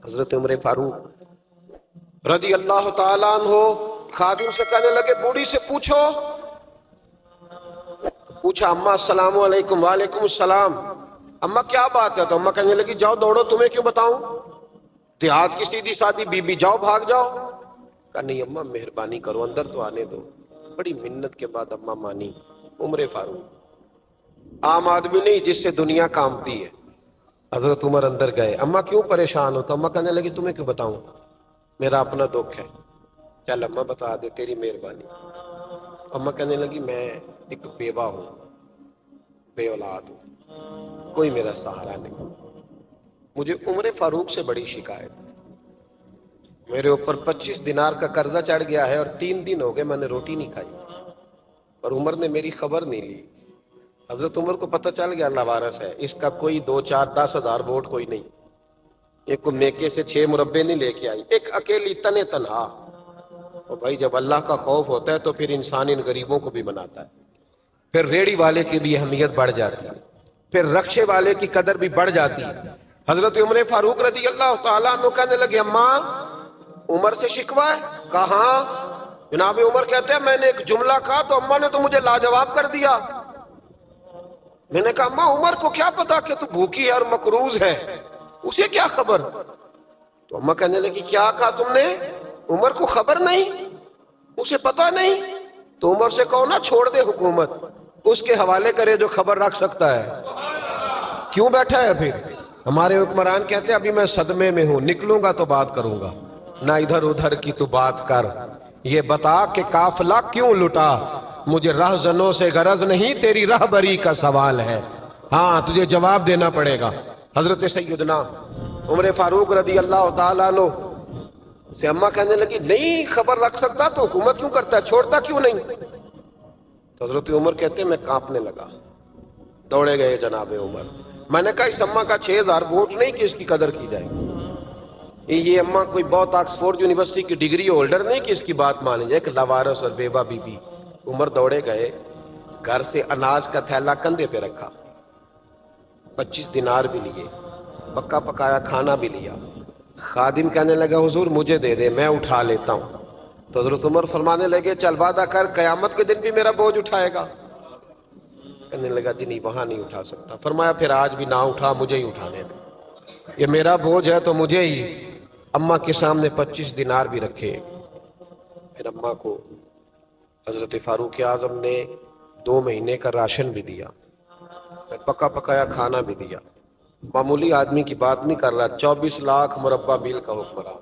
حضرت عمر فاروق رضی اللہ تعالیٰ عنہ خادم سے کہنے لگے بوڑھی سے پوچھو. پوچھا اماں السلام علیکم. وعلیکم السلام. اماں کیا بات ہے؟ تو اماں کہنے لگی جاؤ دوڑو, تمہیں کیوں بتاؤں, دیہات کی سیدھی سادی بی بی, جاؤ بھاگ جاؤ. کہا نہیں اماں مہربانی کرو اندر تو آنے دو. بڑی منت کے بعد اماں مانی. عمر فاروق عام آدمی نہیں جس سے دنیا کامتی ہے. حضرت عمر اندر گئے. اماں کیوں پریشان ہو؟ تو اماں کہنے لگی تمہیں کیوں بتاؤں, میرا اپنا دکھ ہے. چل اماں بتا دے, تیری مہربانی. اماں کہنے لگی میں ایک بیوہ ہوں, بے اولاد ہوں, کوئی میرا سہارا نہیں. مجھے عمر فاروق سے بڑی شکایت ہے. میرے اوپر 25 دینار کا قرضہ چڑھ گیا ہے اور 3 دن ہو گئے میں نے روٹی نہیں کھائی, اور عمر نے میری خبر نہیں لی. حضرت عمر کو پتہ چل گیا لوارث ہے, اس کا کوئی 2 4 10 ہزار ووٹ کوئی نہیں. ایک کو میکے سے 6 مربے نہیں لے کے آئی, ایک اکیلی تنے تنہا. اور بھائی جب اللہ کا خوف ہوتا ہے تو پھر انسان ان غریبوں کو بھی مناتا ہے. پھر ریڑی والے کی بھی اہمیت بڑھ جاتی ہے, پھر رکشے والے کی قدر بھی بڑھ جاتی ہے. حضرت عمر فاروق رضی اللہ تعالیٰ عنہ کہنے لگے اماں عمر سے شکوہ ہے؟ کہاں؟ جناب عمر کہتے ہیں میں نے ایک جملہ کہا تو اماں نے تو مجھے لاجواب کر دیا. میں نے کہا اماں عمر کو کیا پتا کہ تو بھوکی ہے اور مقروض ہے, اسے کیا خبر؟ تو اماں کہنے لگی کیا کہا تم نے؟ عمر کو خبر نہیں, اسے پتا نہیں؟ تو عمر سے کہو نا چھوڑ دے حکومت, اس کے حوالے کرے جو خبر رکھ سکتا ہے. کیوں بیٹھا ہے پھر؟ ہمارے حکمران کہتے ہیں ابھی میں صدمے میں ہوں, نکلوں گا تو بات کروں گا. نہ ادھر ادھر کی تو بات کر, یہ بتا کہ قافلہ کیوں لٹا. مجھے رہزنوں سے غرض نہیں, تیری رہبری کا سوال ہے. ہاں تجھے جواب دینا پڑے گا. حضرت سیدنا عمر فاروق رضی اللہ تعالیٰ عنہ سے اماں کہنے لگی نہیں خبر رکھ سکتا تو حکومت کیوں کرتا ہے, چھوڑتا کیوں نہیں؟ تو حضرت عمر کہتے ہیں میں کانپنے لگا. دوڑے گئے جناب عمر. میں نے کہا اس اماں کا 6000 ووٹ نہیں کہ اس کی قدر کی جائے. یہ اماں کوئی بہت آکسفورڈ یونیورسٹی کی ڈگری ہولڈر نہیں کہ اس کی بات مانی جائے. ایک لاوارث اور بیوہ بی بی. عمر دوڑے گئے, گھر سے اناج کا تھیلا کندھے پہ رکھا, 25 دینار بھی لیے, پکا پکایا کھانا بھی لیا. خادم کہنے لگا حضور مجھے دے دے میں اٹھا لیتا ہوں. تو حضرت عمر فرمانے لگے چل وعدہ کر قیامت کے دن بھی میرا بوجھ اٹھائے گا. کہنے لگا جی نہیں وہاں نہیں اٹھا سکتا. فرمایا پھر آج بھی نہ اٹھا, مجھے ہی اٹھانے دے, یہ میرا بوجھ ہے تو مجھے ہی. اماں کے سامنے 25 دینار بھی رکھے. پھر اماں کو حضرت فاروق اعظم نے 2 مہینے کا راشن بھی دیا, پکا پکایا کھانا بھی دیا. معمولی آدمی کی بات نہیں کر رہا, 24 لاکھ مربع میل کا حکمران.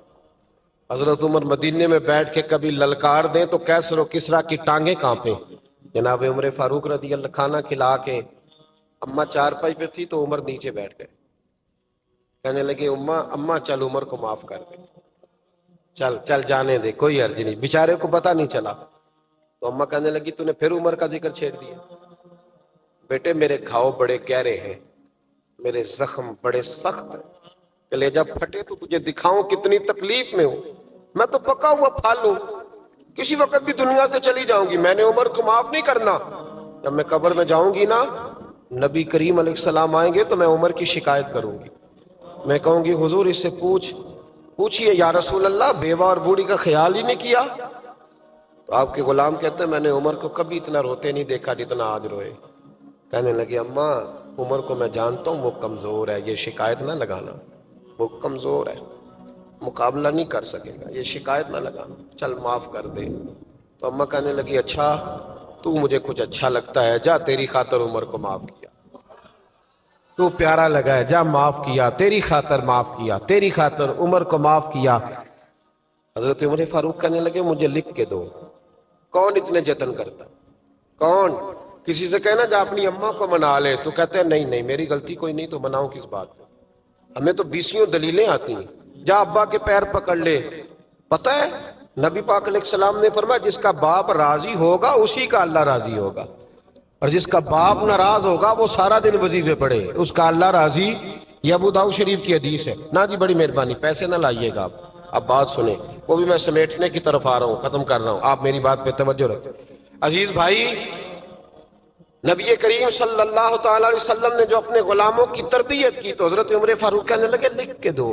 حضرت عمر مدینے میں بیٹھ کے کبھی للکار دیں تو کیسر و کسرا کی ٹانگیں کانپیں. جناب عمر فاروق رضی اللہ کھانا کھلا کے اماں چارپائی پہ تھی تو عمر نیچے بیٹھ گئے. کہنے لگے اماں چل عمر کو معاف کر دے, چل چل جانے دے, کوئی عرض نہیں, بیچارے کو پتہ نہیں چلا. تو اماں کہنے لگی تو نے پھر عمر کا ذکر چھیڑ دیا. بیٹے میرے گھاؤ بڑے گہرے ہیں, میرے زخم بڑے سخت ہیں, کلیجہ پھٹے تو تجھے دکھاؤں کتنی تکلیف میں ہوں. میں تو پکا ہوا پھل ہوں, کسی وقت بھی دنیا سے چلی جاؤں گی. میں نے عمر کو معاف نہیں کرنا. جب میں قبر میں جاؤں گی نا, نبی کریم علیہ السلام آئیں گے تو میں عمر کی شکایت کروں گی. میں کہوں گی حضور اس سے پوچھئے یا رسول اللہ بیوہ اور بوڑھی کا خیال ہی نہیں کیا. تو آپ کے غلام کہتے ہیں میں نے عمر کو کبھی اتنا روتے نہیں دیکھا جتنا آج روئے. کہنے لگے اماں عمر کو میں جانتا ہوں وہ کمزور ہے, یہ شکایت نہ لگانا, وہ کمزور ہے, مقابلہ نہیں کر سکے گا, یہ شکایت نہ لگانا, چل معاف کر دے. تو اماں کہنے لگی اچھا تو مجھے کچھ اچھا لگتا ہے, جا تیری خاطر عمر کو معاف کیا, تو پیارا لگا ہے, جا معاف کیا, تیری خاطر معاف کیا, تیری خاطر عمر کو معاف کیا. حضرت عمر فاروق کہنے لگے مجھے لکھ کے دو. کون اتنے جتن کرتا, کون؟ کسی سے کہنا جا اپنی اماں کو منا لے, تو کہتے ہیں نہیں نہیں میری غلطی کوئی نہیں تو مناؤں کس بات پہ, ہمیں تو 20 دلیلیں آتی ہیں. جا ابا کے پیر پکڑ لے. پتہ ہے نبی پاک علیہ السلام نے فرمایا جس کا باپ راضی ہوگا اسی کا اللہ راضی ہوگا, اور جس کا باپ ناراض ہوگا وہ سارا دن وظیفے پڑھے, اس کا اللہ راضی. یہ ابو داؤد شریف کی حدیث ہے. نا جی بڑی مہربانی, پیسے نہ لائیے گا آپ. اب بات سنیں, وہ بھی میں سمیٹنے کی طرف آ رہا ہوں, ختم کر رہا ہوں, آپ میری بات پہ توجہ رکھیں. عزیز بھائی, نبی کریم صلی اللہ تعالی علیہ وسلم نے جو اپنے غلاموں کی تربیت کی تو حضرت عمر فاروق کہنے لگے لکھ کے دو.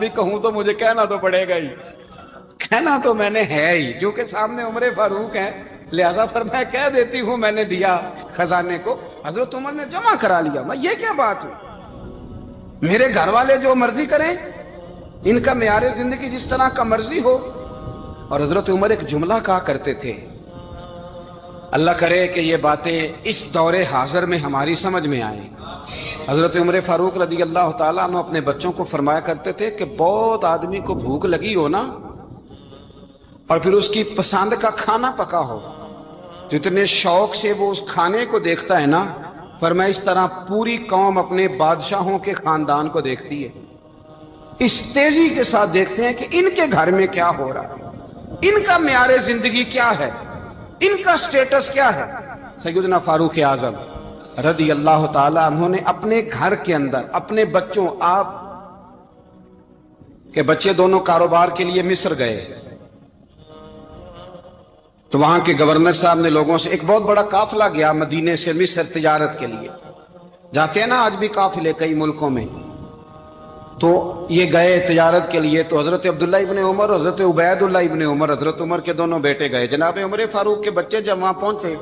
بھی کہوں تو مجھے کہنا تو پڑے گا ہی, کہنا تو میں نے ہے ہی, کیونکہ سامنے عمر فاروق ہیں, لہذا پھر میں کہہ دیتی ہوں میں نے دیا خزانے کو. حضرت عمر نے جمع کرا لیا. میں یہ کیا بات ہوئی, میرے گھر والے جو مرضی کریں, ان کا معیار زندگی جس طرح کا مرضی ہو. اور حضرت عمر ایک جملہ کہا کرتے تھے, اللہ کرے کہ یہ باتیں اس دور حاضر میں ہماری سمجھ میں آئیں. حضرت عمر فاروق رضی اللہ تعالیٰ عنہ اپنے بچوں کو فرمایا کرتے تھے کہ بہت آدمی کو بھوک لگی ہو نا, اور پھر اس کی پسند کا کھانا پکا ہو, تو اتنے شوق سے وہ اس کھانے کو دیکھتا ہے نا, فرمایا اس طرح پوری قوم اپنے بادشاہوں کے خاندان کو دیکھتی ہے, اس تیزی کے ساتھ دیکھتے ہیں کہ ان کے گھر میں کیا ہو رہا ہے, ان کا معیار زندگی کیا ہے, ان کا سٹیٹس کیا ہے. سیدنا فاروق اعظم رضی اللہ تعالی عنہ نے اپنے گھر کے اندر اپنے بچوں, آپ کے بچے دونوں کاروبار کے لیے مصر گئے, تو وہاں کے گورنر صاحب نے لوگوں سے, ایک بہت بڑا قافلہ گیا مدینے سے مصر تجارت کے لیے, جاتے ہیں نا آج بھی قافلے کئی ملکوں میں, تو یہ گئے تجارت کے لیے. تو حضرت عبداللہ ابن عمر اور حضرت عبید اللہ ابن عمر, حضرت عمر کے دونوں بیٹے گئے. جناب عمر فاروق کے بچے جب وہاں پہنچے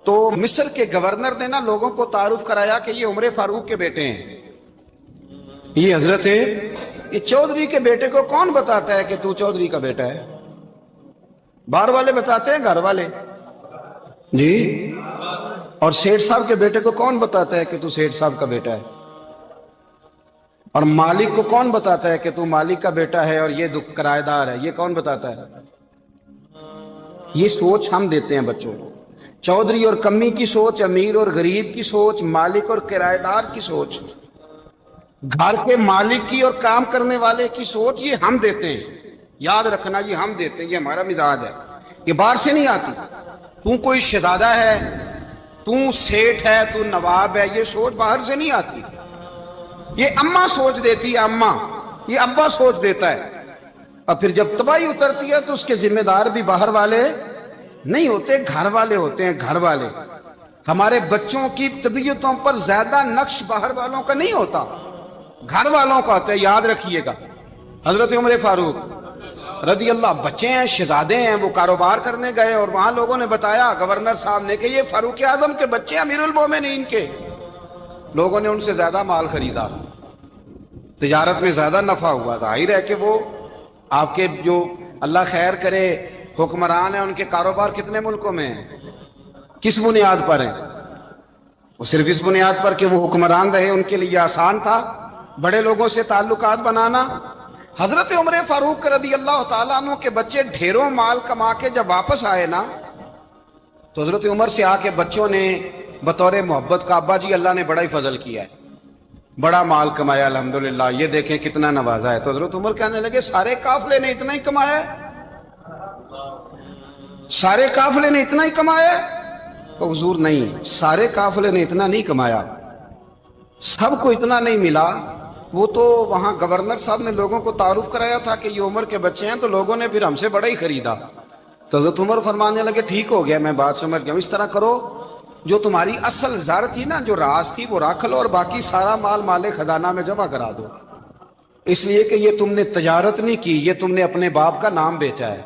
تو مصر کے گورنر نے نا لوگوں کو تعارف کرایا کہ یہ عمر فاروق کے بیٹے ہیں. یہ حضرت, یہ چودھری کے بیٹے کو کون بتاتا ہے کہ تو چودھری کا بیٹا ہے؟ باہر والے بتاتے ہیں, گھر والے جی. اور سیٹھ صاحب کے بیٹے کو کون بتاتا ہے کہ تو سیٹھ صاحب کا بیٹا ہے؟ اور مالک کو کون بتاتا ہے کہ تو مالک کا بیٹا ہے اور یہ کرایہ دار ہے؟ یہ کون بتاتا ہے؟ یہ سوچ ہم دیتے ہیں بچوں کو. چودھری اور کمی کی سوچ, امیر اور غریب کی سوچ, مالک اور کرایہ دار کی سوچ, گھر کے مالک کی اور کام کرنے والے کی سوچ, یہ ہم دیتے ہیں. یاد رکھنا, یہ ہم دیتے ہیں, یہ ہمارا مزاج ہے, یہ باہر سے نہیں آتی. تو کوئی شہزادہ ہے, تو سیٹھ ہے, تو نواب ہے, یہ سوچ باہر سے نہیں آتی. یہ اماں سوچ دیتی ہے, اماں, یہ ابا سوچ دیتا ہے. اور پھر جب تباہی اترتی ہے تو اس کے ذمہ دار بھی باہر والے نہیں ہوتے, گھر والے ہوتے ہیں. گھر والے, ہمارے بچوں کی طبیعتوں پر زیادہ نقش باہر والوں کا نہیں ہوتا, گھر والوں کا ہوتا ہے. یاد رکھیے گا. حضرت عمر فاروق رضی اللہ, بچے ہیں, شہزادے ہیں, وہ کاروبار کرنے گئے اور وہاں لوگوں نے بتایا گورنر صاحب نے کہ یہ فاروق اعظم کے بچے, امیر المومنین کے. لوگوں نے ان سے زیادہ مال خریدا, تجارت میں زیادہ نفع ہوا. ظاہر ہے کہ وہ آپ کے جو اللہ خیر کرے حکمران ہیں, ان کے کاروبار کتنے ملکوں میں ہیں, کس بنیاد پر ہیں؟ وہ صرف اس بنیاد پر کہ وہ حکمران رہے, ان کے لیے آسان تھا بڑے لوگوں سے تعلقات بنانا. حضرت عمر فاروق رضی اللہ تعالیٰ عنہ کے بچے ڈھیروں مال کما کے جب واپس آئے نا, تو حضرت عمر سے آ کے بچوں نے بطور محبت کا, ابا جی اللہ نے بڑا ہی فضل کیا ہے, بڑا مال کمایا الحمدللہ, یہ دیکھیں کتنا نوازا ہے. تو حضرت عمر کہنے لگے سارے قافلے نے اتنا ہی کمایا ہے, سارے قافلے نے اتنا ہی کمایا ہے؟ تو حضور نہیں, سارے قافلے نے اتنا نہیں کمایا, سب کو اتنا نہیں ملا. وہ تو وہاں گورنر صاحب نے لوگوں کو تعارف کرایا تھا کہ یہ عمر کے بچے ہیں, تو لوگوں نے پھر ہم سے بڑا ہی خریدا. تو حضرت عمر فرمانے لگے ٹھیک ہو گیا, میں بات سمجھ گیا. اس طرح کرو, جو تمہاری اصل زر تھی نا, جو راز تھی, وہ رکھ لو, اور باقی سارا مال مال خزانہ میں جمع کرا دو. اس لیے کہ یہ تم نے تجارت نہیں کی, یہ تم نے اپنے باپ کا نام بیچا ہے,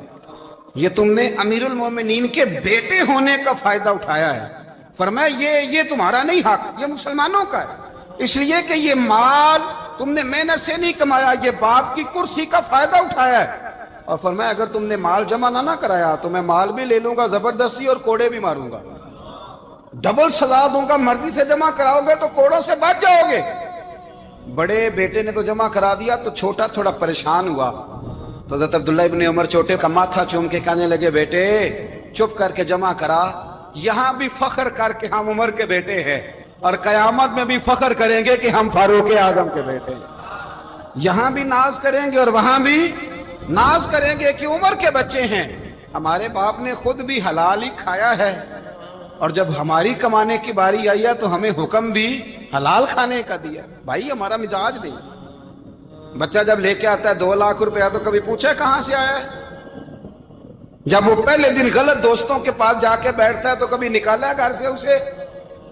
یہ تم نے امیر المومنین کے بیٹے ہونے کا فائدہ اٹھایا ہے. فرمایا یہ تمہارا نہیں حق, یہ مسلمانوں کا ہے. اس لیے کہ یہ مال تم نے محنت سے نہیں کمایا, یہ باپ کی کرسی کا فائدہ اٹھایا ہے. اور فرمایا اگر تم نے مال جمع نہ کرایا تو میں مال بھی لے لوں گا زبردستی, اور کوڑے بھی ماروں گا, ڈبل سزا دوں گا. مرضی سے جمع کراؤ گے تو کوڑوں سے بچ جاؤ گے. بڑے بیٹے نے تو جمع کرا دیا, تو چھوٹا تھوڑا پریشان ہوا. تو حضرت عبداللہ ابن عمر چھوٹے کا ماتھا چوم کے کہنے لگے بیٹے چپ کر کے جمع کرا, یہاں بھی فخر کر کے ہم عمر کے بیٹے ہیں, اور قیامت میں بھی فخر کریں گے کہ ہم فاروق اعظم کے بیٹے ہیں. یہاں بھی ناز کریں گے اور وہاں بھی ناز کریں گے کہ عمر کے بچے ہیں. ہمارے باپ نے خود بھی حلال ہی کھایا ہے, اور جب ہماری کمانے کی باری آئی ہے تو ہمیں حکم بھی حلال کھانے کا دیا. بھائی ہمارا مزاج نہیں. بچہ جب لے کے آتا ہے 2 لاکھ روپیہ تو کبھی پوچھے کہاں سے آیا ہے؟ جب وہ پہلے دن غلط دوستوں کے پاس جا کے بیٹھتا ہے تو کبھی نکالا ہے گھر سے اسے؟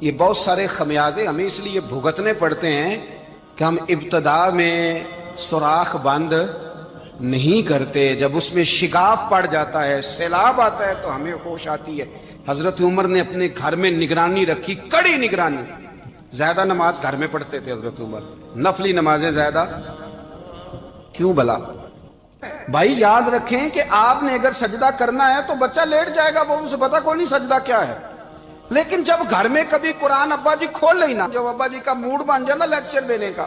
یہ بہت سارے خمیازے ہمیں اس لیے بھگتنے پڑتے ہیں کہ ہم ابتدا میں سوراخ بند نہیں کرتے، جب اس میں شگاف پڑ جاتا ہے، سیلاب آتا ہے تو ہمیں ہوش آتی ہے۔ حضرت عمر نے اپنے گھر میں نگرانی رکھی، کڑی نگرانی۔ زیادہ نماز گھر میں پڑھتے تھے حضرت عمر، نفلی نمازیں زیادہ کیوں بلا؟ بھائی یاد رکھیں کہ آپ نے اگر سجدہ کرنا ہے تو بچہ لیٹ جائے گا، وہ اسے پتا کوئی نہیں سجدہ کیا ہے۔ لیکن جب گھر میں کبھی قرآن ابا جی کھول لیں نا، جب ابا جی کا موڈ بن جائے نا لیکچر دینے کا،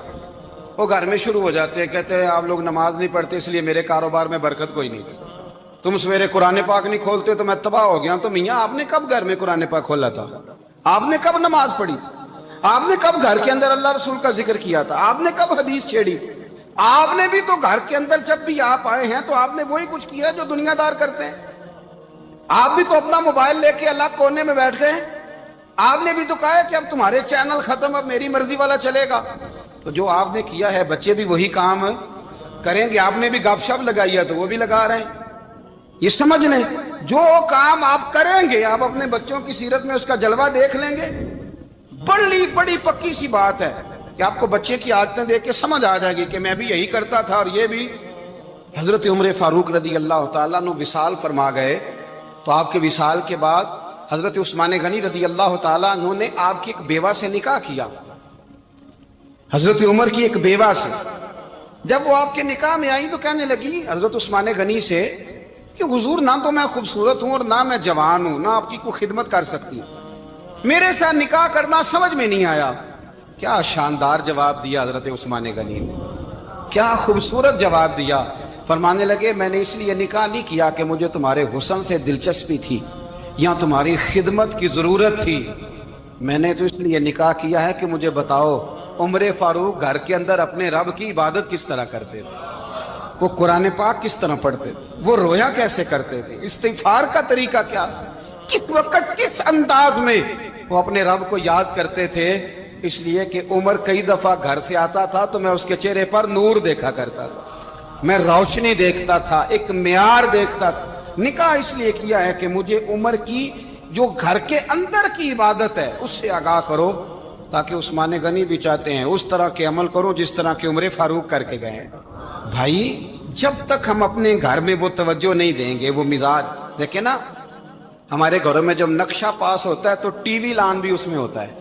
وہ گھر میں شروع ہو جاتے ہیں، کہتے ہیں آپ لوگ نماز نہیں پڑھتے اس لیے میرے کاروبار میں برکت کوئی نہیں، تم سویرے قرآن پاک نہیں کھولتے تو میں تباہ ہو گیا۔ تو میاں آپ نے کب گھر میں قرآن پاک کھولا تھا؟ آپ نے کب نماز پڑھی؟ آپ نے کب گھر کے اندر اللہ رسول کا ذکر کیا تھا؟ آپ نے کب حدیث چھیڑی؟ آپ نے بھی تو گھر کے اندر جب بھی آپ آئے ہیں تو آپ نے وہی کچھ کیا جو دنیا دار کرتے ہیں۔ آپ بھی تو اپنا موبائل لے کے الگ کونے میں بیٹھ گئے۔ آپ نے بھی تو کہا ہے کہ اب تمہارے چینل ختم، اب میری مرضی والا چلے گا۔ تو جو آپ نے کیا ہے بچے بھی وہی کام کریں گے۔ آپ نے بھی گپ شپ لگائی ہے تو وہ بھی لگا رہے ہیں۔ یہ سمجھ لیں جو کام آپ کریں گے آپ اپنے بچوں کی سیرت میں اس کا جلوہ دیکھ لیں گے۔ بڑی پکی سی بات ہے کہ آپ کو بچے کی عادتیں دیکھ کے سمجھ آ جائے گی کہ میں بھی یہی کرتا تھا اور یہ بھی۔ حضرت عمر فاروق رضی اللہ تعالیٰ عنہ وصال فرما گئے تو آپ کے وصال کے بعد حضرت عثمان غنی رضی اللہ تعالیٰ عنہ نے آپ کی ایک بیوہ سے نکاح کیا، حضرت عمر کی ایک بیوہ سے۔ جب وہ آپ کے نکاح میں آئی تو کہنے لگی حضرت عثمان غنی سے کہ حضور نہ تو میں خوبصورت ہوں اور نہ میں جوان ہوں، نہ آپ کی کوئی خدمت کر سکتی ہوں، میرے ساتھ نکاح کرنا سمجھ میں نہیں آیا۔ کیا شاندار جواب دیا حضرت عثمان غنی نے، کیا خوبصورت جواب دیا۔ فرمانے لگے میں نے اس لیے نکاح نہیں کیا کہ مجھے تمہارے حسن سے دلچسپی تھی یا تمہاری خدمت کی ضرورت تھی، میں نے تو اس لیے نکاح کیا ہے کہ مجھے بتاؤ عمر فاروق گھر کے اندر اپنے رب کی عبادت کس طرح کرتے تھے، وہ قرآن پاک کس طرح پڑھتے تھے، وہ رویا کیسے کرتے تھے، استغفار کا طریقہ کیا، کس وقت کس انداز میں وہ اپنے رب کو یاد کرتے تھے۔ اس لیے کہ عمر کئی دفعہ گھر سے آتا تھا تو میں اس کے چہرے پر نور دیکھا کرتا تھا، میں روشنی دیکھتا تھا، ایک معیار دیکھتا تھا۔ نکاح اس لیے کیا ہے کہ مجھے عمر کی جو گھر کے اندر کی عبادت ہے اس سے آگاہ کرو، تاکہ عثمان غنی بھی چاہتے ہیں اس طرح کے عمل کرو جس طرح کہ عمر فاروق کر کے گئے۔ بھائی جب تک ہم اپنے گھر میں وہ توجہ نہیں دیں گے، وہ مزاج دیکھیں نا، ہمارے گھروں میں جب نقشہ پاس ہوتا ہے تو ٹی وی لان بھی اس میں ہوتا ہے،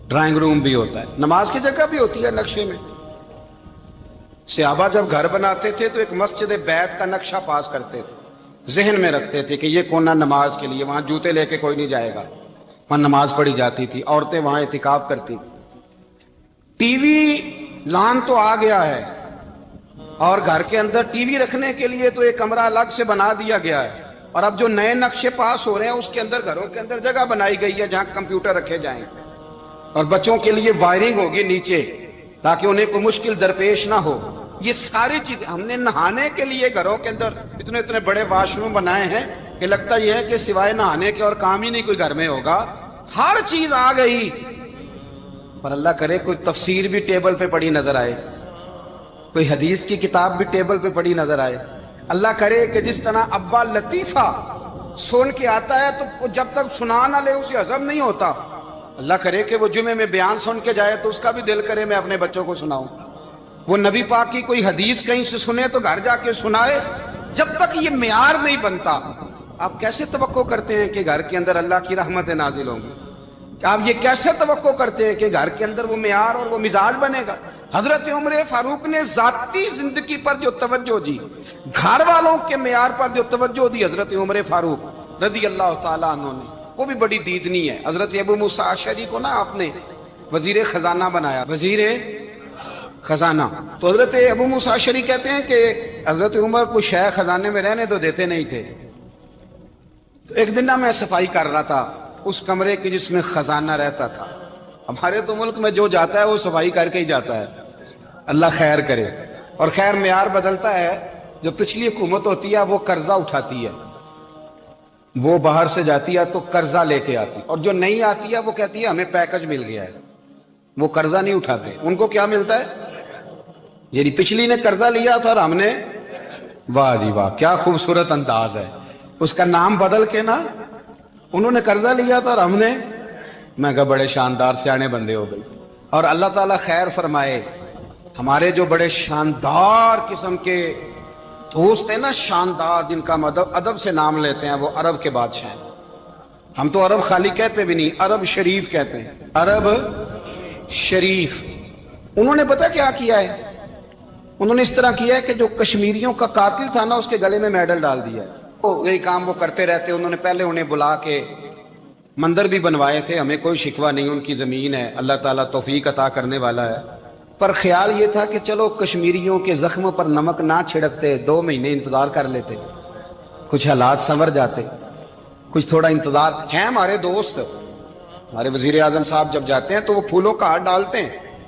ڈرائنگ روم بھی ہوتا ہے، نماز کی جگہ بھی ہوتی ہے نقشے میں۔ صحابہ جب گھر بناتے تھے تو ایک مسجد بیت کا نقشہ پاس کرتے تھے، ذہن میں رکھتے تھے کہ یہ کونا نماز کے لیے، وہاں جوتے لے کے کوئی نہیں جائے گا، وہاں نماز پڑھی جاتی تھی، عورتیں وہاں اعتکاف کرتی تھی۔ ٹی وی لان تو آ گیا ہے اور گھر کے اندر ٹی وی رکھنے کے لیے تو ایک کمرہ الگ سے بنا دیا گیا ہے، اور اب جو نئے نقشے پاس ہو رہے ہیں اس کے اندر گھروں کے اندر جگہ بنائی گئی ہے جہاں کمپیوٹر رکھے جائیں، اور بچوں کے لیے وائرنگ ہوگی نیچے تاکہ انہیں کوئی مشکل درپیش نہ ہو۔ یہ ساری چیز ہم نے نہانے کے لیے گھروں کے اندر اتنے بڑے واش روم بنائے ہیں کہ لگتا یہ ہے کہ سوائے نہانے کے اور کام ہی نہیں کوئی گھر میں ہوگا، ہر چیز آ گئی۔ پر اللہ کرے کوئی تفسیر بھی ٹیبل پہ پڑی نظر آئے، کوئی حدیث کی کتاب بھی ٹیبل پہ پڑی نظر آئے۔ اللہ کرے کہ جس طرح ابا لطیفہ سن کے آتا ہے تو جب تک سنا نہ لے اسے ہضم نہیں ہوتا، اللہ کرے کہ وہ جمعے میں بیان سن کے جائے تو اس کا بھی دل کرے میں اپنے بچوں کو سناؤں۔ وہ نبی پاک کی کوئی حدیث کہیں سے سنے تو گھر جا کے سنائے۔ جب تک یہ معیار نہیں بنتا آپ کیسے توقع کرتے ہیں کہ گھر کے اندر اللہ کی رحمتیں نازل ہوں گی؟ آپ یہ کیسے توقع کرتے ہیں کہ گھر کے اندر وہ معیار اور وہ مزاج بنے گا؟ حضرت عمر فاروق نے ذاتی زندگی پر جو توجہ دی، گھر والوں کے معیار پر جو توجہ دی حضرت عمر فاروق رضی اللہ تعالیٰ عنہ نے، وہ بھی بڑی دیدنی ہے۔ حضرت ابو موسیٰ اشعری کو نا آپ نے وزیر خزانہ بنایا، وزیر خزانہ۔ تو حضرت ابو موسیٰ اشعری کہتے ہیں کہ حضرت عمر کو شے خزانے میں رہنے تو دیتے نہیں تھے۔ تو ایک دن میں صفائی کر رہا تھا اس کمرے کی جس میں خزانہ رہتا تھا۔ ہمارے تو ملک میں جو جاتا ہے وہ صفائی کر کے ہی جاتا ہے، اللہ خیر کرے۔ اور خیر معیار بدلتا ہے، جو پچھلی حکومت ہوتی ہے وہ قرضہ اٹھاتی ہے، وہ باہر سے جاتی ہے تو قرضہ لے کے آتی، اور جو نہیں آتی ہے وہ کہتی ہے ہمیں پیکج مل گیا ہے، وہ قرضہ نہیں اٹھاتے۔ ان کو کیا ملتا ہے؟ یعنی پچھلی نے قرضہ لیا تھا اور ہم نے، واہ جی واہ کیا خوبصورت انداز ہے، اس کا نام بدل کے نا، انہوں نے قرضہ لیا تھا اور ہم نے، میں کہا بڑے شاندار سیانے بندے ہو گئی۔ اور اللہ تعالیٰ خیر فرمائے، ہمارے جو بڑے شاندار قسم کے دوست ہیں نا، شاندار، جن کا ہم ادب سے نام لیتے ہیں، وہ عرب کے بادشاہ ہیں۔ ہم تو عرب خالی کہتے بھی نہیں، عرب شریف کہتے ہیں، عرب شریف۔ انہوں نے پتہ کیا کیا ہے؟ انہوں نے اس طرح کیا ہے کہ جو کشمیریوں کا قاتل تھا نا، اس کے گلے میں میڈل ڈال دیا ہے۔ یہی کام وہ کرتے رہتے۔ انہوں نے پہلے انہیں بلا کے مندر بھی بنوائے تھے، ہمیں کوئی شکوہ نہیں، ان کی زمین ہے، اللہ تعالیٰ توفیق عطا کرنے والا ہے، پر خیال یہ تھا کہ چلو کشمیریوں کے زخموں پر نمک نہ چھڑکتے، 2 مہینے انتظار کر لیتے، کچھ حالات سنور جاتے، کچھ تھوڑا انتظار۔ ہیں ہمارے دوست، ہمارے وزیر اعظم صاحب جب جاتے ہیں تو وہ پھولوں کا ہار ڈالتے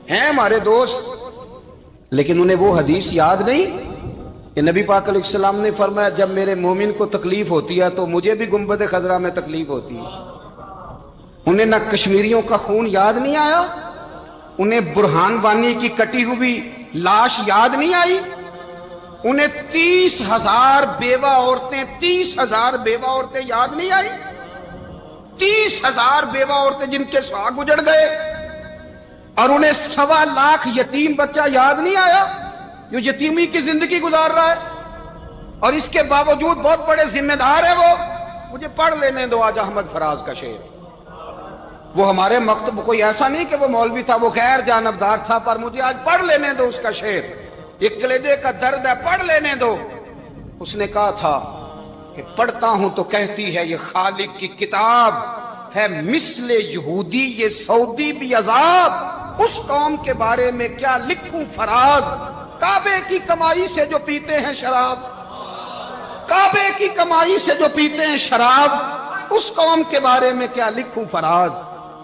ہیں ہمارے دوست، لیکن انہیں وہ حدیث یاد نہیں کہ نبی پاک علیہ السلام نے فرمایا جب میرے مومن کو تکلیف ہوتی ہے تو مجھے بھی گنبد خضرا میں تکلیف ہوتی ہے۔ انہیں نہ کشمیریوں کا خون یاد نہیں آیا، انہیں برہان وانی کی کٹی ہوئی لاش یاد نہیں آئی، انہیں 30,000 بیوہ عورتیں 30,000 بیوہ عورتیں یاد نہیں آئی، 30,000 بیوہ عورتیں جن کے سہاگ اجڑ گئے، اور انہیں 1.25 لاکھ یتیم بچہ یاد نہیں آیا جو یتیمی کی زندگی گزار رہا ہے، اور اس کے باوجود بہت بڑے ذمہ دار ہے وہ۔ مجھے پڑھ لینے دو آج احمد فراز کا شعر، وہ ہمارے مکتب کوئی ایسا نہیں کہ وہ مولوی تھا، وہ غیر جانبدار تھا، پر مجھے آج پڑھ لینے دو اس کا شعر، ایک کلیجے کا درد ہے، پڑھ لینے دو۔ اس نے کہا تھا کہ پڑھتا ہوں تو کہتی ہے یہ خالق کی کتاب ہے، مثل یہودی یہ سعودی بھی عذاب، اس قوم کے بارے میں کیا لکھوں فراز، کعبے کی کمائی سے جو پیتے ہیں شراب، کعبے کی کمائی سے جو پیتے ہیں شراب، اس قوم کے بارے میں کیا لکھوں فراز،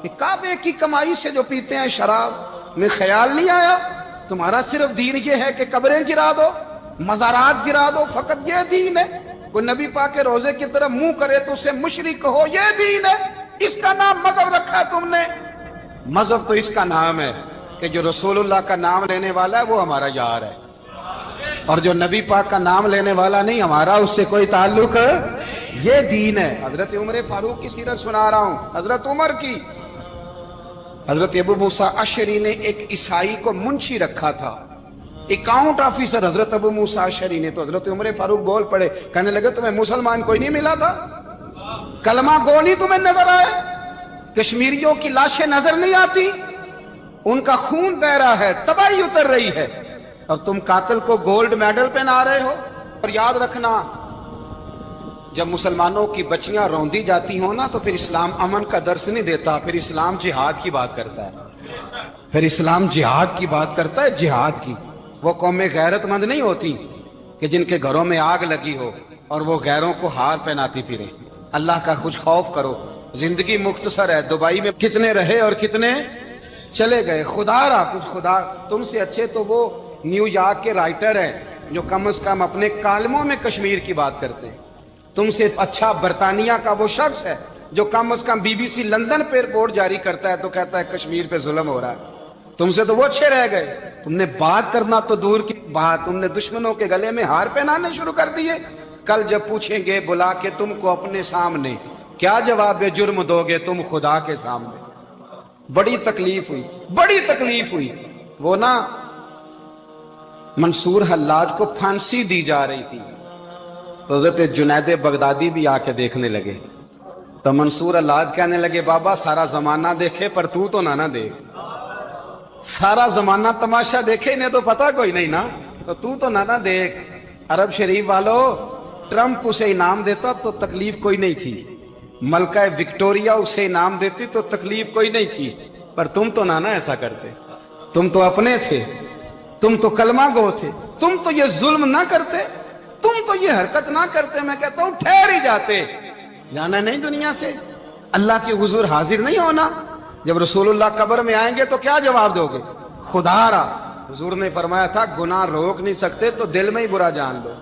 کہ کعبے کی کمائی سے جو پیتے ہیں شراب۔ میں خیال نہیں آیا تمہارا صرف دین یہ ہے کہ قبریں گرا دو، مزارات گرا دو، فقط یہ دین ہے؟ کوئی نبی پاک کے روزے کی طرف منہ کرے تو اسے مشرک کہو، یہ دین ہے؟ اس کا نام مذہب رکھا ہے تم نے؟ مذہب تو اس کا نام ہے کہ جو رسول اللہ کا نام لینے والا ہے وہ ہمارا یار ہے، اور جو نبی پاک کا نام لینے والا نہیں، ہمارا اس سے کوئی تعلق، یہ دین ہے۔ حضرت عمر فاروق کی سیرت سنا رہا ہوں، حضرت عمر کی۔ حضرت ابو موسیٰ اشعری نے ایک عیسائی کو منشی رکھا تھا، اکاؤنٹ آفیسر حضرت ابو موسیٰ اشعری نے۔ تو حضرت عمر فاروق بول پڑے، کہنے لگے تمہیں مسلمان کوئی نہیں ملا تھا؟ کلمہ گو نہیں تمہیں نظر آئے؟ کشمیریوں کی لاشیں نظر نہیں آتی؟ ان کا خون بہ رہا ہے، تباہی اتر رہی ہے، اور تم قاتل کو گولڈ میڈل پہنا رہے ہو؟ اور یاد رکھنا، جب مسلمانوں کی بچیاں روندی جاتی ہوں نا تو پھر اسلام امن کا درس نہیں دیتا، پھر اسلام جہاد کی بات کرتا ہے، پھر اسلام جہاد کی بات کرتا ہے، جہاد کی۔ وہ قومیں غیرت مند نہیں ہوتی کہ جن کے گھروں میں آگ لگی ہو اور وہ غیروں کو ہار پہناتی پھرے۔ اللہ کا کچھ خوف کرو، زندگی مختصر ہے، دبئی میں کتنے رہے اور کتنے چلے گئے، خدا را کچھ خدا۔ تم سے اچھے تو وہ نیو یارک کے رائٹر ہیں جو کم از کم اپنے کالموں میں کشمیر کی بات کرتے ہیں، تم سے اچھا برطانیہ کا وہ شخص ہے جو کم از کم BBC لندن پہ رپورٹ جاری کرتا ہے تو کہتا ہے کشمیر پہ ظلم ہو رہا ہے۔ تم سے تو وہ اچھے رہ گئے، تم نے بات کرنا تو دور کی بات، تم نے دشمنوں کے گلے میں ہار پہنانے شروع کر دیے۔ کل جب پوچھیں گے بلا کے تم کو اپنے سامنے، کیا جواب جرم دو گے تم خدا کے سامنے؟ بڑی تکلیف ہوئی، بڑی تکلیف ہوئی۔ وہ نا منصور حلاج کو پھانسی دی جا رہی تھی، تو حضرت جنید بغدادی بھی آ کے دیکھنے لگے، تو منصور حلاج کہنے لگے بابا سارا زمانہ دیکھے پر تو نہ دیکھ، سارا زمانہ تماشا دیکھے انہیں تو پتہ کوئی نہیں نا، تو نہ دیکھ۔ عرب شریف والو، ٹرمپ اسے انعام دیتا تو تکلیف کوئی نہیں تھی، ملکہ وکٹوریا اسے انعام دیتی تو تکلیف کوئی نہیں تھی، پر تم تو نہ ایسا کرتے، تم تو اپنے تھے، تم تو کلمہ گو تھے، تم تو یہ ظلم نہ کرتے، تم تو یہ حرکت نہ کرتے۔ میں کہتا ہوں ٹھہر ہی جاتے، جانا نہیں دنیا سے، اللہ کے حضور حاضر نہیں ہونا۔ جب رسول اللہ قبر میں آئیں گے تو کیا جواب دو گے؟ خدا را، حضور نے فرمایا تھا گناہ روک نہیں سکتے تو دل میں ہی برا جان لو۔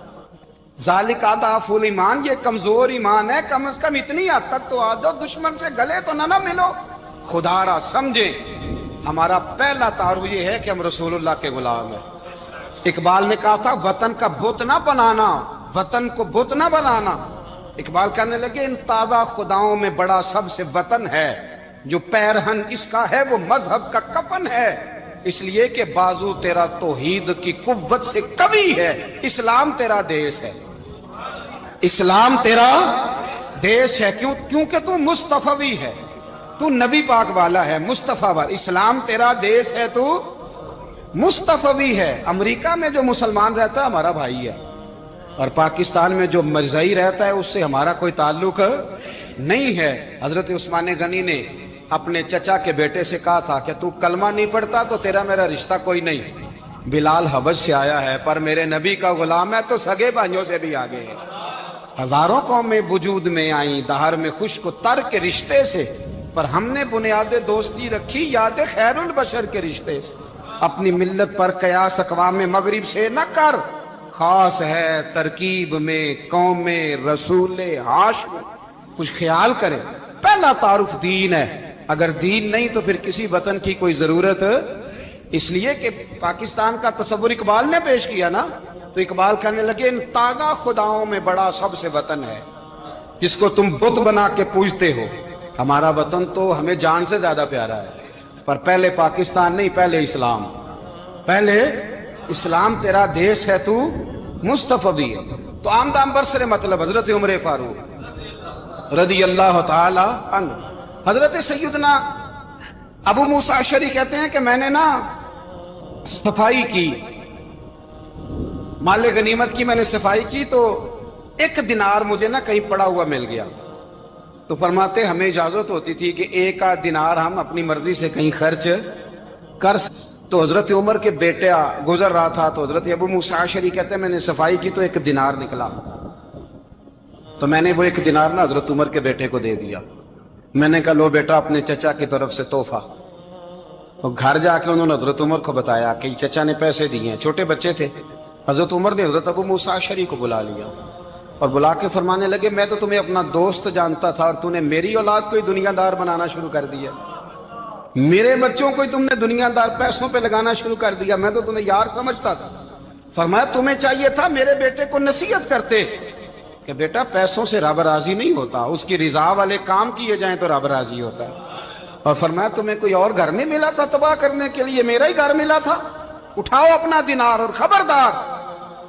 ذالک اضعف الایمان، یہ کمزور ایمان ہے، کم از کم اتنی حد تک تو آ جاؤ، دشمن سے گلے تو نہ ملو۔ خدا را سمجھیں، ہمارا پہلا تعارف یہ ہے کہ ہم رسول اللہ کے غلام ہیں۔ اقبال نے کہا تھا وطن کا بت نہ بنانا، وطن کو بت نہ بنانا۔ اقبال کہنے لگے ان تازہ خداؤں میں بڑا سب سے وطن ہے، جو پیرہن اس کا ہے وہ مذہب کا کفن ہے، اس لیے کہ بازو تیرا توحید کی قوت سے قوی ہے۔ اسلام تیرا دیس ہے، اسلام تیرا دیس ہے، کیونکہ تو مصطفی ہے، تو نبی پاک والا ہے، مصطفیٰ والا۔ اسلام تیرا دیس ہے، تو مصطفی ہے۔ امریکہ میں جو مسلمان رہتا ہے ہمارا بھائی ہے، اور پاکستان میں جو مرزائی رہتا ہے اس سے ہمارا کوئی تعلق نہیں ہے۔ حضرت عثمان غنی نے اپنے چچا کے بیٹے سے کہا تھا کہ تو کلمہ نہیں پڑھتا تو تیرا میرا رشتہ کوئی نہیں۔ بلال حبش سے آیا ہے پر میرے نبی کا غلام ہے تو سگے بھائیوں سے بھی آگے ہے۔ ہزاروں قومیں وجود میں آئیں دہر میں خوش کو تر کے رشتے سے، پر ہم نے بنیاد دوستی رکھی یاد خیر البشر کے رشتے سے۔ اپنی ملت پر قیاس اقوام مغرب سے نہ کر، خاص ہے ترکیب میں قوم رسول ہاشم۔ کچھ خیال کرے، پہلا تعارف دین ہے، اگر دین نہیں تو پھر کسی وطن کی کوئی ضرورت۔ اس لیے کہ پاکستان کا تصور اقبال نے پیش کیا نا، تو اقبال کہنے لگے ان تازہ خداؤں میں بڑا سب سے وطن ہے جس کو تم بت بنا کے پوجتے ہو۔ ہمارا وطن تو ہمیں جان سے زیادہ پیارا ہے، پر پہلے پاکستان نہیں، پہلے اسلام، پہلے اسلام تیرا دیس ہے، تو مصطفی ہے۔ تو آمدام برسر مطلب حضرت عمر فاروق رضی اللہ تعالی عنہ، حضرت سیدنا ابو موسیٰ اشعری کہتے ہیں کہ میں نے نا صفائی کی، مال غنیمت کی میں نے صفائی کی، تو ایک دینار مجھے نا کہیں پڑا ہوا مل گیا، تو فرماتے ہمیں اجازت ہوتی تھی کہ ایک آدھ دینار ہم اپنی مرضی سے کہیں خرچ کر سکتے۔ تو حضرت عمر کے بیٹے گزر رہا تھا، تو حضرت ابو موسیٰ اشعری کہتے ہیں میں نے صفائی کی تو ایک دینار نکلا، تو میں نے وہ ایک دینار نا حضرت عمر کے بیٹے کو دے دیا۔ میں نے کہا لو بیٹا اپنے چچا کی طرف سے تحفہ۔ تو گھر جا کے انہوں نے حضرت عمر کو بتایا کہ چچا نے پیسے دیے ہیں، چھوٹے بچے تھے۔ حضرت عمر نے حضرت ابو موسیٰ اشعری کو بلا لیا اور بلا کے فرمانے لگے میں تو تمہیں اپنا دوست جانتا تھا اور تو نے میری اولاد کو ہی دنیا دار بنانا شروع کر دیا، میرے بچوں کو ہی تم نے دنیا دار پیسوں پہ لگانا شروع کر دیا، میں تو تمہیں یار سمجھتا تھا۔ فرمایا تمہیں چاہیے تھا میرے بیٹے کو نصیحت کرتے کہ بیٹا پیسوں سے رب راضی نہیں ہوتا، اس کی رضا والے کام کیے جائیں تو رب راضی ہوتا ہے۔ اور فرمایا تمہیں کوئی اور گھر نہیں ملا تھا تباہ کرنے کے لیے، میرا ہی گھر ملا تھا، اٹھاؤ اپنا دینار اور خبردار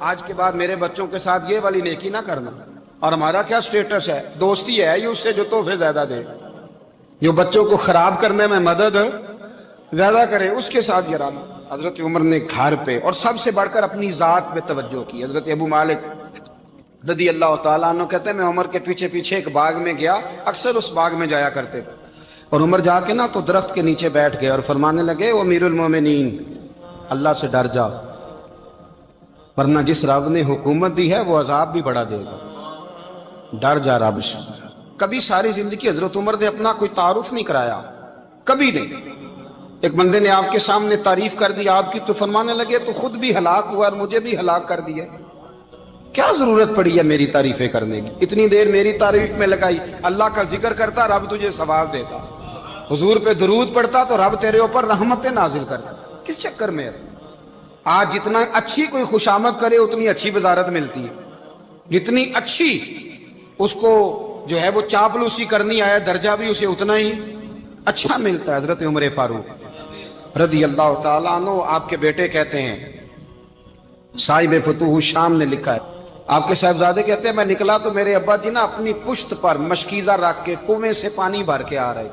آج کے بعد میرے بچوں کے ساتھ یہ والی نیکی نہ کرنا۔ اور ہمارا کیا سٹیٹس ہے، دوستی ہے اس سے جو تحفے زیادہ دے، جو بچوں کو خراب کرنے میں مدد زیادہ کرے اس کے ساتھ یہ رانا۔ حضرت عمر نے گھر پہ اور سب سے بڑھ کر اپنی ذات پہ توجہ کی۔ حضرت ابو مالک رضی اللہ تعالیٰ عنہ کہتے ہیں میں عمر کے پیچھے پیچھے ایک باغ میں گیا، اکثر اس باغ میں جایا کرتے تھے، اور عمر جا کے نا تو درخت کے نیچے بیٹھ گئے اور فرمانے لگے او امیر المومنین اللہ سے ڈر جا، ورنہ جس رب نے حکومت دی ہے وہ عذاب بھی بڑا دے گا، ڈر جا رب سے۔ کبھی ساری زندگی حضرت عمر نے اپنا کوئی تعارف نہیں کرایا، کبھی نہیں۔ ایک بندے نے آپ کے سامنے تعریف کر دی آپ کی تو فرمانے لگے تو خود بھی ہلاک ہوا اور مجھے بھی ہلاک کر دیا، کیا ضرورت پڑی ہے میری تعریفیں کرنے کی، اتنی دیر میری تعریف میں لگائی، اللہ کا ذکر کرتا رب تجھے ثواب دیتا، حضور پہ درود پڑھتا تو رب تیرے اوپر رحمتیں نازل کرتا، کس چکر میں ہے؟ آج جتنا اچھی کوئی خوشامد کرے اتنی اچھی وزارت ملتی ہے، جتنی اچھی اس کو جو ہے وہ چاپلوسی کرنی آیا درجہ بھی اسے اتنا ہی اچھا ملتا ہے۔ حضرت عمر فاروق رضی اللہ تعالیٰ عنہ آپ کے بیٹے کہتے ہیں، صاحب فتوح الشام نے لکھا ہے، آپ کے صاحبزادے کہتے ہیں میں نکلا تو میرے ابا جی نا اپنی پشت پر مشکیزہ رکھ کے کنویں سے پانی بھر کے آ رہے،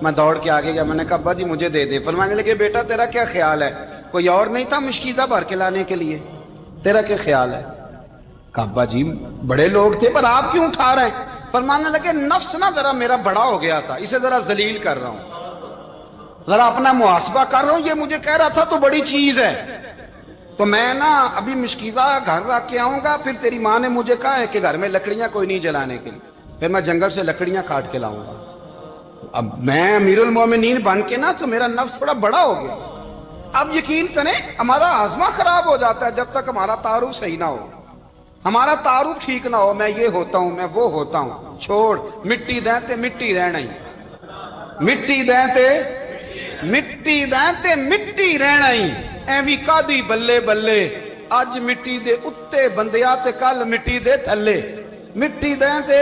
میں دوڑ کے آگے گیا، میں نے کہا ابا جی مجھے دے دے۔ فرمانے لگے بیٹا تیرا کیا خیال ہے، کوئی اور نہیں تھا مشکیزہ بھر کے لانے کے لیے، تیرا کیا خیال ہے؟ کہا ابا جی بڑے لوگ تھے پر آپ کیوں اٹھا رہے ہیں؟ فرمانے لگے نفس نا ذرا میرا بڑا ہو گیا تھا، اسے ذرا ذلیل کر رہا ہوں، ذرا اپنا محاسبہ کر رہا ہوں، یہ مجھے کہہ رہا تھا تو بڑی چیز ہے، تو میں نا ابھی مشکیزہ گھر رکھ کے آؤں گا، پھر تیری ماں نے مجھے کہا ہے کہ گھر میں لکڑیاں کوئی نہیں جلانے کے لیے، پھر میں جنگل سے لکڑیاں کاٹ کے لاؤں گا۔ اب میں امیر المومنین بن کے نا تو میرا نفس تھوڑا بڑا ہو گیا۔ اب یقین کریں ہمارا ہاضمہ خراب ہو جاتا ہے جب تک ہمارا تعارف صحیح نہ ہو، ہمارا تعارف ٹھیک نہ ہو، میں یہ ہوتا ہوں میں وہ ہوتا ہوں، چھوڑ مٹی دیں تے مٹی رہنا ہی، مٹی دیں تے مٹی دیں تے مٹی رہنا ہی، ایویں کادی بلے بلے اج مٹی دے اتے بندیا تے کل مٹی دے تھلے، مٹی دیں تے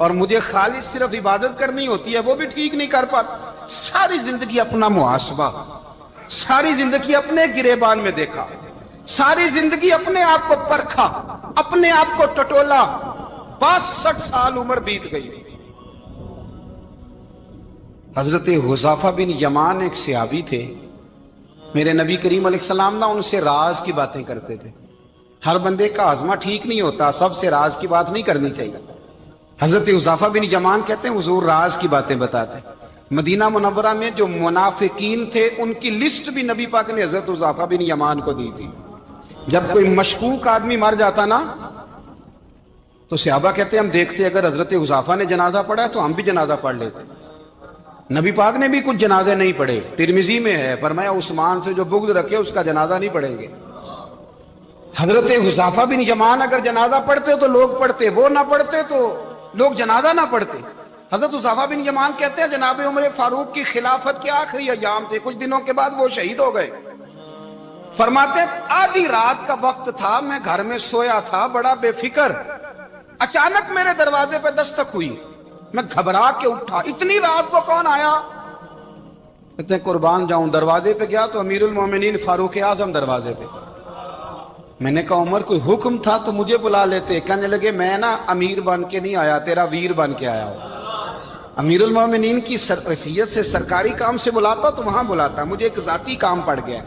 اور مجھے خالص صرف عبادت کرنی ہوتی ہے وہ بھی ٹھیک نہیں کر پاتا. ساری زندگی اپنا محاسبہ, ساری زندگی اپنے گریبان میں دیکھا, ساری زندگی اپنے آپ کو پرکھا, اپنے آپ کو ٹٹولا. 62 سال عمر بیت گئی. حضرت حذیفہ بن یمان ایک صحابی تھے. میرے نبی کریم علیہ السلام نا ان سے راز کی باتیں کرتے تھے. ہر بندے کا ہاضمہ ٹھیک نہیں ہوتا, سب سے راز کی بات نہیں کرنی چاہیے. حضرت حذیفہ بن یمان کہتے ہیں حضور راز کی باتیں بتاتے. مدینہ منورہ میں جو منافقین تھے ان کی لسٹ بھی نبی پاک نے حضرت حذیفہ بن یمان کو دی تھی. جب کوئی مشکوک آدمی مر جاتا نا تو صحابہ کہتے ہیں ہم دیکھتے اگر حضرت حذیفہ نے جنازہ پڑھا تو ہم بھی جنازہ پڑھ لیتے. نبی پاک نے بھی کچھ جنازے نہیں پڑھے. ترمذی میں ہے فرمایا عثمان سے جو بغض رکھے اس کا جنازہ نہیں پڑھیں گے. حضرت حذیفہ بن یمان اگر جنازہ پڑھتے تو لوگ پڑھتے, وہ نہ پڑھتے تو لوگ جنازہ نہ پڑھتے. حضرت حذیفہ بن یمان کہتے ہیں جناب عمر فاروق کی خلافت کے آخری ایام تھے, کچھ دنوں کے بعد وہ شہید ہو گئے. فرماتے آدھی رات کا وقت تھا, میں گھر میں سویا تھا بڑا بے فکر, اچانک میرے دروازے پہ دستک ہوئی, میں گھبرا کے اٹھا. اتنی رات کو کون آیا؟ کہتے ہیں قربان جاؤں دروازے پہ گیا تو امیر المومنین فاروق اعظم دروازے پہ. میں نے کہا عمر کوئی حکم تھا تو مجھے بلا لیتے. کہنے لگے میں نا امیر بن کے نہیں آیا, تیرا ویر بن کے آیا ہوں. امیر المومنین کی حیثیت سے سرکاری کام سے بلاتا تو وہاں بلاتا, مجھے ایک ذاتی کام پڑ گیا.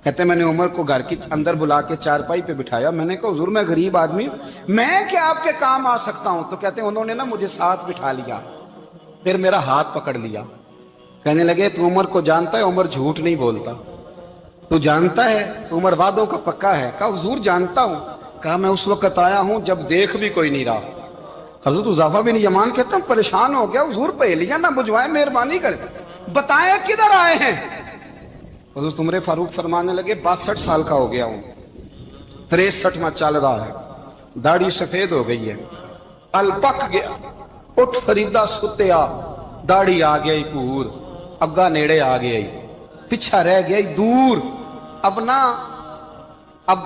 کہتے میں نے عمر کو گھر کے اندر بلا کے چارپائی پہ بٹھایا. میں نے کہا حضور میں غریب آدمی ہوں, میں کیا آپ کے کام آ سکتا ہوں؟ تو کہتے ہیں انہوں نے نا مجھے ساتھ بٹھا لیا, پھر میرا ہاتھ پکڑ لیا. کہنے لگے تو عمر کو جانتا ہے؟ عمر جھوٹ نہیں بولتا. تو جانتا ہے؟ عمر وعدوں کا پکا ہے. کہا حضور جانتا ہوں. کہا میں اس وقت آیا ہوں جب دیکھ بھی کوئی نہیں رہا. حضرت حذیفہ بن یمان کہتے ہیں پریشان ہو گیا, حضور پہلیاں نہ بجھوائے, مہربانی کر بتائیں کدھر آئے ہیں. حضرت عمر فاروق فرمانے لگے 62 سال کا ہو گیا ہوں, 63 میں چل رہا ہے, داڑھی سفید ہو گئی ہے, ال پک گیا, اٹھ فریدا ستیا, داڑھی آ گئی پور, اگا نیڑے آ گئی, پیچھا رہ گئی دور. اب نا اب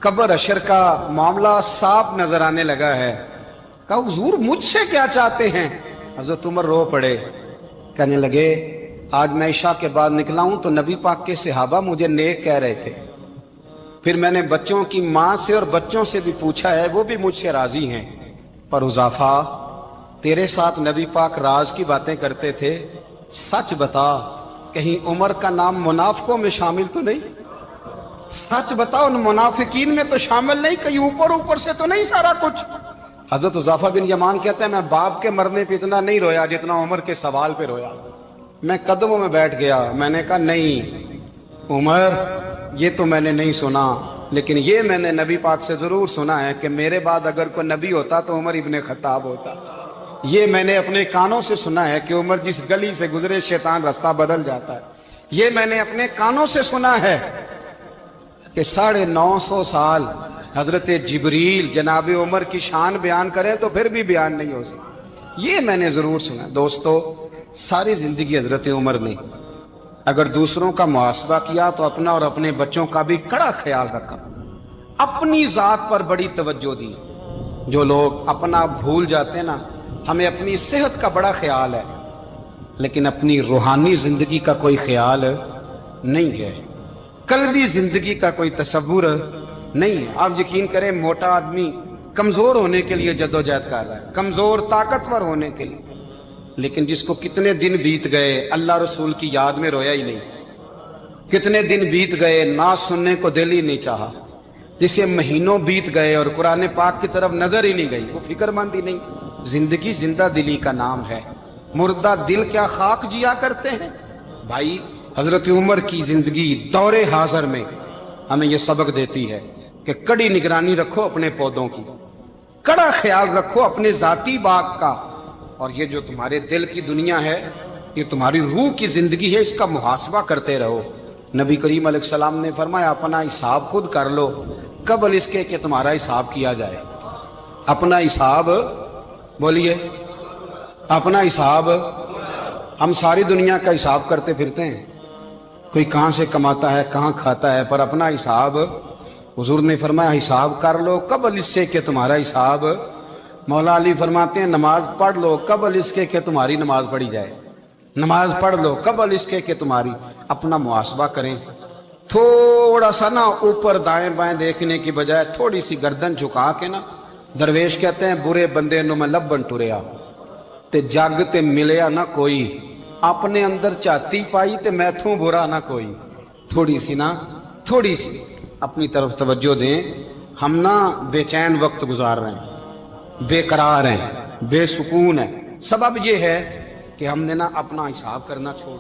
قبر اشر کا معاملہ صاف نظر آنے لگا ہے. کہا حضور مجھ سے کیا چاہتے ہیں؟ حضرت عمر رو پڑے. کہنے لگے آج میں عشاء کے بعد نکلا ہوں تو نبی پاک کے صحابہ مجھے نیک کہہ رہے تھے. پھر میں نے بچوں کی ماں سے اور بچوں سے بھی پوچھا ہے, وہ بھی مجھ سے راضی ہیں. پر حذیفہ تیرے ساتھ نبی پاک راز کی باتیں کرتے تھے, سچ بتا کہیں عمر کا نام منافقوں میں شامل تو نہیں؟ سچ بتا ان منافقین میں تو شامل نہیں, کہیں اوپر اوپر سے تو نہیں سارا کچھ؟ حضرت حذیفہ بن یمان کہتے ہیں میں باپ کے مرنے پہ اتنا نہیں رویا جتنا عمر کے سوال پہ رویا. میں قدموں میں بیٹھ گیا. میں نے کہا نہیں عمر, یہ تو میں نے نہیں سنا, لیکن یہ میں نے نبی پاک سے ضرور سنا ہے کہ میرے بعد اگر کوئی نبی ہوتا تو عمر ابن خطاب ہوتا. یہ میں نے اپنے کانوں سے سنا ہے کہ عمر جس گلی سے گزرے شیطان رستہ بدل جاتا ہے. یہ میں نے اپنے کانوں سے سنا ہے کہ 950 سال حضرت جبریل جناب عمر کی شان بیان کریں تو پھر بھی بیان نہیں ہو سکتا. یہ میں نے ضرور سنا. دوستو ساری زندگی حضرت عمر نے اگر دوسروں کا محاسبہ کیا تو اپنا اور اپنے بچوں کا بھی کڑا خیال رکھا, اپنی ذات پر بڑی توجہ دی. جو لوگ اپنا بھول جاتے ہیں نا, ہمیں اپنی صحت کا بڑا خیال ہے لیکن اپنی روحانی زندگی کا کوئی خیال نہیں ہے, قلبی زندگی کا کوئی تصور نہیں ہے. آپ یقین کریں موٹا آدمی کمزور ہونے کے لیے جدوجہد کر رہا ہے, کمزور طاقتور ہونے کے لیے, لیکن جس کو کتنے دن بیت گئے اللہ رسول کی یاد میں رویا ہی نہیں, کتنے دن بیت گئے نہ سننے کو دل ہی نہیں چاہا, جسے مہینوں بیت گئے اور قرآن پاک کی طرف نظر ہی نہیں گئی, وہ فکر مند ہی نہیں. زندگی زندہ دلی کا نام ہے, مردہ دل کیا خاک جیا کرتے ہیں. بھائی حضرت عمر کی زندگی دور حاضر میں ہمیں یہ سبق دیتی ہے کہ کڑی نگرانی رکھو اپنے پودوں کی, کڑا خیال رکھو اپنے ذاتی باغ کا, اور یہ جو تمہارے دل کی دنیا ہے یہ تمہاری روح کی زندگی ہے, اس کا محاسبہ کرتے رہو. نبی کریم علیہ السلام نے فرمایا اپنا حساب خود کر لو قبل اس کے کہ تمہارا حساب کیا جائے. اپنا حساب بولیے, اپنا حساب. ہم ساری دنیا کا حساب کرتے پھرتے ہیں, کوئی کہاں سے کماتا ہے کہاں کھاتا ہے, پر اپنا حساب حضور نے فرمایا حساب کر لو قبل اس سے کہ تمہارا حساب مولا علی فرماتے ہیں نماز پڑھ لو قبل اس کے کہ تمہاری نماز پڑھی جائے، نماز پڑھ لو قبل اس کے کہ تمہاری، اپنا محاسبہ کریں، تھوڑا سا نا اوپر دائیں بائیں دیکھنے کی بجائے تھوڑی سی گردن جھکا کے نا، درویش کہتے ہیں برے بندے نو میں لبن ٹریا تے جگ تے ملیا نہ کوئی، اپنے اندر چاتی پائی تے میں تھوں برا نہ کوئی، تھوڑی سی نا تھوڑی سی اپنی طرف توجہ دیں۔ ہم نا بے چین وقت گزار رہے ہیں، بے قرار ہیں، بے سکون ہیں، سبب یہ ہے کہ ہم نے نا اپنا حساب کرنا چھوڑ